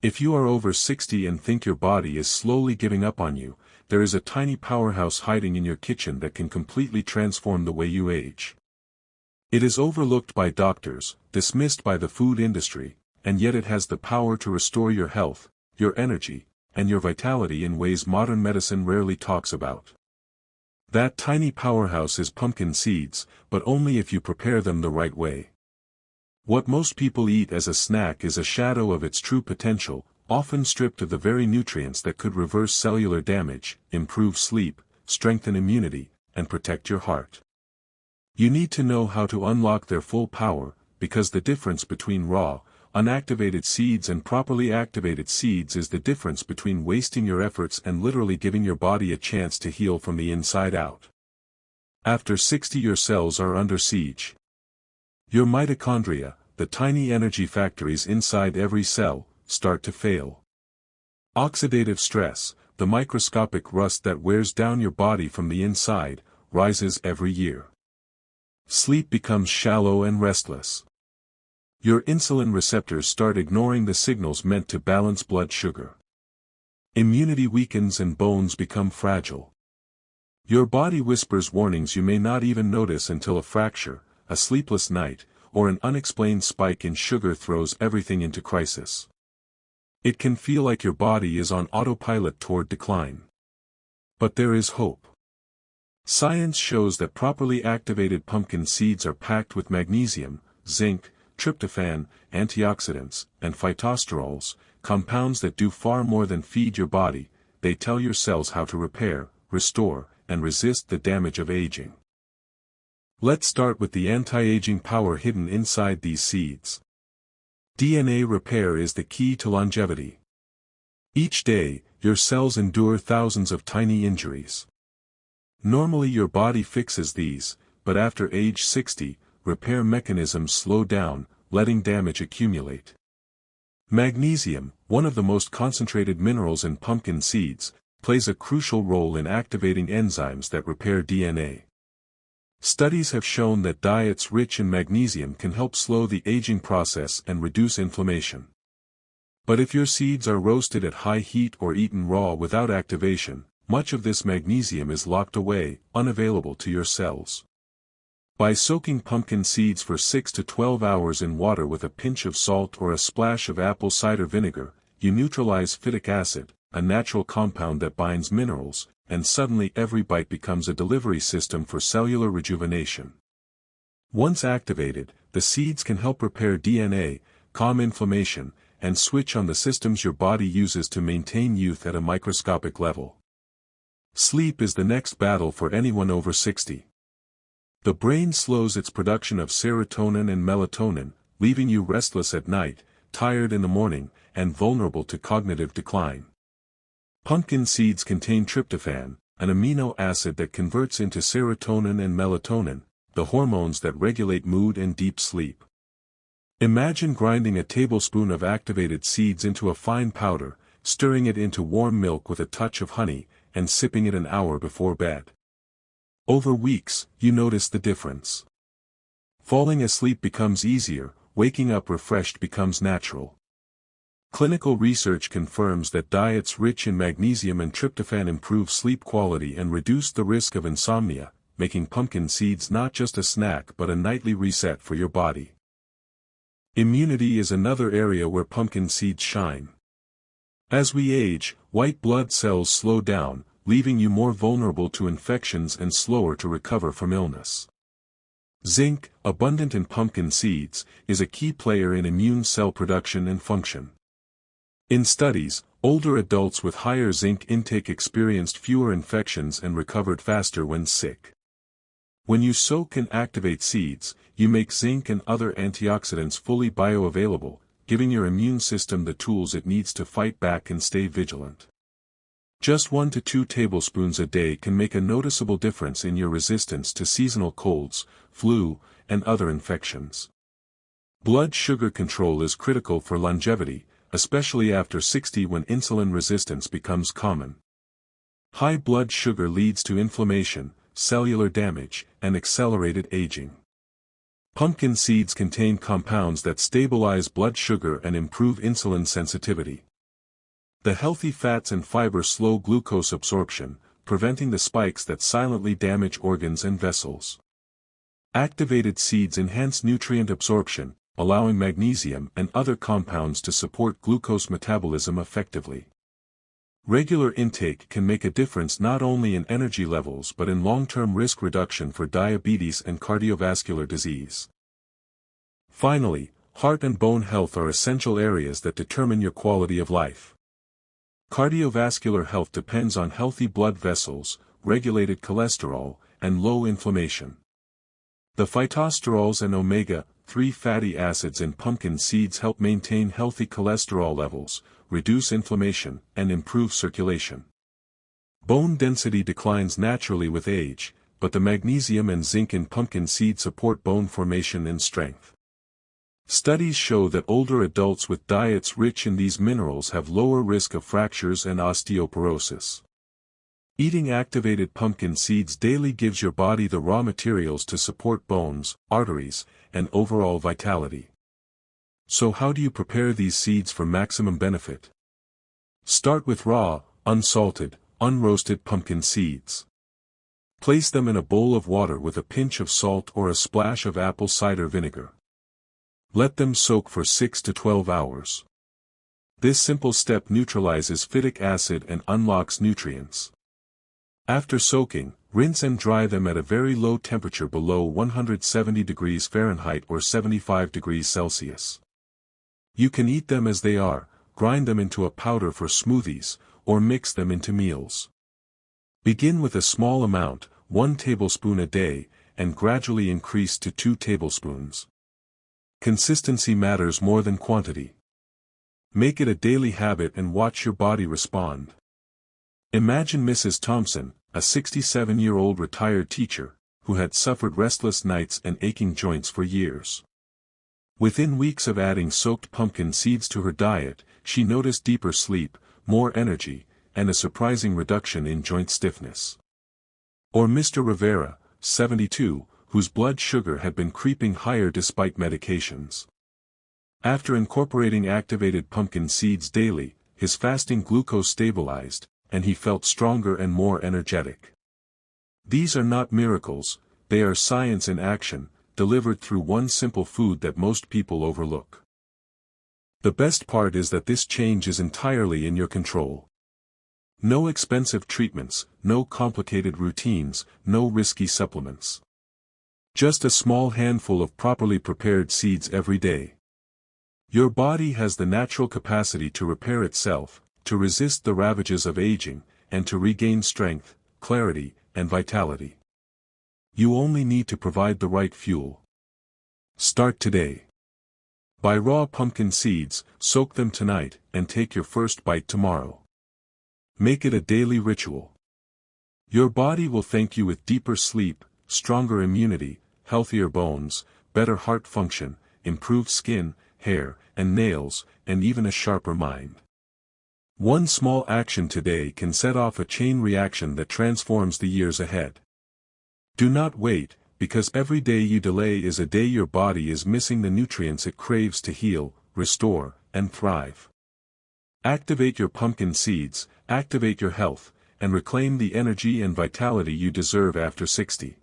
If you are over 60 and think your body is slowly giving up on you, there is a tiny powerhouse hiding in your kitchen that can completely transform the way you age. It is overlooked by doctors, dismissed by the food industry, and yet it has the power to restore your health, your energy, and your vitality in ways modern medicine rarely talks about. That tiny powerhouse is pumpkin seeds, but only if you prepare them the right way. What most people eat as a snack is a shadow of its true potential, often stripped of the very nutrients that could reverse cellular damage, improve sleep, strengthen immunity, and protect your heart. You need to know how to unlock their full power, because the difference between raw, unactivated seeds and properly activated seeds is the difference between wasting your efforts and literally giving your body a chance to heal from the inside out. After 60, your cells are under siege. Your mitochondria, the tiny energy factories inside every cell, start to fail. Oxidative stress, the microscopic rust that wears down your body from the inside, rises every year. Sleep becomes shallow and restless. Your insulin receptors start ignoring the signals meant to balance blood sugar. Immunity weakens and bones become fragile. Your body whispers warnings you may not even notice until a fracture, a sleepless night, or an unexplained spike in sugar throws everything into crisis. It can feel like your body is on autopilot toward decline. But there is hope. Science shows that properly activated pumpkin seeds are packed with magnesium, zinc, tryptophan, antioxidants, and phytosterols, compounds that do far more than feed your body. They tell your cells how to repair, restore, and resist the damage of aging. Let's start with the anti-aging power hidden inside these seeds. DNA repair is the key to longevity. Each day, your cells endure thousands of tiny injuries. Normally your body fixes these, but after age 60, repair mechanisms slow down, letting damage accumulate. Magnesium, one of the most concentrated minerals in pumpkin seeds, plays a crucial role in activating enzymes that repair DNA. Studies have shown that diets rich in magnesium can help slow the aging process and reduce inflammation. But if your seeds are roasted at high heat or eaten raw without activation, much of this magnesium is locked away, unavailable to your cells. By soaking pumpkin seeds for 6 to 12 hours in water with a pinch of salt or a splash of apple cider vinegar, you neutralize phytic acid, a natural compound that binds minerals, and suddenly every bite becomes a delivery system for cellular rejuvenation. Once activated, the seeds can help repair DNA, calm inflammation, and switch on the systems your body uses to maintain youth at a microscopic level. Sleep is the next battle for anyone over 60. The brain slows its production of serotonin and melatonin, leaving you restless at night, tired in the morning, and vulnerable to cognitive decline. Pumpkin seeds contain tryptophan, an amino acid that converts into serotonin and melatonin, the hormones that regulate mood and deep sleep. Imagine grinding a tablespoon of activated seeds into a fine powder, stirring it into warm milk with a touch of honey, and sipping it an hour before bed. Over weeks, you notice the difference. Falling asleep becomes easier, waking up refreshed becomes natural. Clinical research confirms that diets rich in magnesium and tryptophan improve sleep quality and reduce the risk of insomnia, making pumpkin seeds not just a snack but a nightly reset for your body. Immunity is another area where pumpkin seeds shine. As we age, white blood cells slow down, leaving you more vulnerable to infections and slower to recover from illness. Zinc, abundant in pumpkin seeds, is a key player in immune cell production and function. In studies, older adults with higher zinc intake experienced fewer infections and recovered faster when sick. When you soak and activate seeds, you make zinc and other antioxidants fully bioavailable, giving your immune system the tools it needs to fight back and stay vigilant. Just 1 to 2 tablespoons a day can make a noticeable difference in your resistance to seasonal colds, flu, and other infections. Blood sugar control is critical for longevity, especially after 60 when insulin resistance becomes common. High blood sugar leads to inflammation, cellular damage, and accelerated aging. Pumpkin seeds contain compounds that stabilize blood sugar and improve insulin sensitivity. The healthy fats and fiber slow glucose absorption, preventing the spikes that silently damage organs and vessels. Activated seeds enhance nutrient absorption, allowing magnesium and other compounds to support glucose metabolism effectively. Regular intake can make a difference not only in energy levels but in long-term risk reduction for diabetes and cardiovascular disease. Finally, heart and bone health are essential areas that determine your quality of life. Cardiovascular health depends on healthy blood vessels, regulated cholesterol, and low inflammation. The phytosterols and omega-3 fatty acids in pumpkin seeds help maintain healthy cholesterol levels, reduce inflammation, and improve circulation. Bone density declines naturally with age, but the magnesium and zinc in pumpkin seed support bone formation and strength. Studies show that older adults with diets rich in these minerals have lower risk of fractures and osteoporosis. Eating activated pumpkin seeds daily gives your body the raw materials to support bones, arteries, and overall vitality. So how do you prepare these seeds for maximum benefit? Start with raw, unsalted, unroasted pumpkin seeds. Place them in a bowl of water with a pinch of salt or a splash of apple cider vinegar. Let them soak for 6 to 12 hours. This simple step neutralizes phytic acid and unlocks nutrients. After soaking, rinse and dry them at a very low temperature below 170 degrees Fahrenheit or 75 degrees Celsius. You can eat them as they are, grind them into a powder for smoothies, or mix them into meals. Begin with a small amount, 1 tablespoon a day, and gradually increase to 2 tablespoons. Consistency matters more than quantity. Make it a daily habit and watch your body respond. Imagine Mrs. Thompson, a 67-year-old retired teacher, who had suffered restless nights and aching joints for years. Within weeks of adding soaked pumpkin seeds to her diet, she noticed deeper sleep, more energy, and a surprising reduction in joint stiffness. Or Mr. Rivera, 72, whose blood sugar had been creeping higher despite medications. After incorporating activated pumpkin seeds daily, his fasting glucose stabilized, and he felt stronger and more energetic. These are not miracles, they are science in action, delivered through one simple food that most people overlook. The best part is that this change is entirely in your control. No expensive treatments, no complicated routines, no risky supplements. Just a small handful of properly prepared seeds every day. Your body has the natural capacity to repair itself, to resist the ravages of aging, and to regain strength, clarity, and vitality. You only need to provide the right fuel. Start today. Buy raw pumpkin seeds, soak them tonight, and take your first bite tomorrow. Make it a daily ritual. Your body will thank you with deeper sleep, stronger immunity, healthier bones, better heart function, improved skin, hair, and nails, and even a sharper mind. One small action today can set off a chain reaction that transforms the years ahead. Do not wait, because every day you delay is a day your body is missing the nutrients it craves to heal, restore, and thrive. Activate your pumpkin seeds, activate your health, and reclaim the energy and vitality you deserve after 60.